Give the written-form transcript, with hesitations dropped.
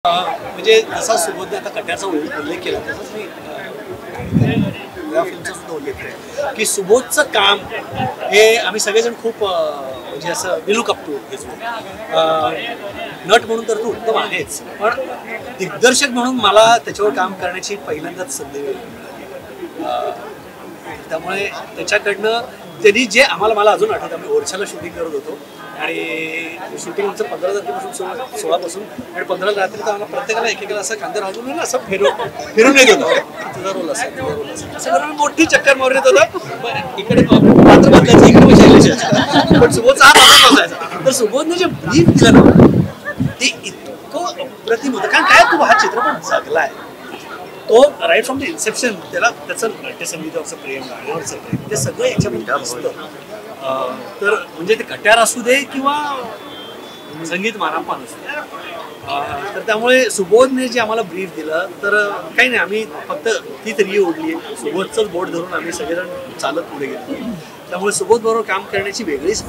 म्हणजे जसा सुबोधने आता कट्याचा उल्लेख केला तसंच मी या फिल्मचा सुद्धा उल्लेख केला की सुबोधचं काम हे आम्ही सगळेजण खूप म्हणजे असं विलुक अप टू नट म्हणून तर तो उत्तम आहेच, पण दिग्दर्शक म्हणून मला त्याच्यावर काम करण्याची पहिल्यांदाच संधी मिळाली. त्यामुळे त्याच्याकडनं त्यांनी जे मला अजून आठवतं, आम्ही ओरछाला शूटिंग करत होतो आणि शूटिंग आमचं 15 तारखेपासून 16 आणि 15 रात्री तर आम्हाला प्रत्येकाला एकेकाला असं खांद्यावर घालून असं फिरून येत होतं. तुझा रोल असा तुझा रोल असा असं करून मोठी चक्कर मारून येत होतं. इकडे पात्र बदलायचं, इकडे शैलेश, पण सुबोधचा हा पात्र बसायचा. तर सुबोधने जे ब्रीफ दिलं ना ते इतकं अप्रतिम होतं. कारण काय तू हा चित्रपट जगलाय तो राईट फ्रॉम द इन्सेप्शन. त्याला त्याचं नाट्यसंगीतावरचं प्रेम, गाण्यावरचं प्रेम, ते सगळं याच्यामध्ये असतं. तर म्हणजे ते कट्यार असू दे किंवा संगीत मारापान असू दे. तर त्यामुळे सुबोधने जे आम्हाला ब्रीफ दिलं तर काही नाही, आम्ही फक्त ती तरी ओढली, सुबोधचंच बोट धरून आम्ही सगळेजण चालत पुढे गेलो. त्यामुळे सुबोध बरोबर काम करण्याची वेगळीच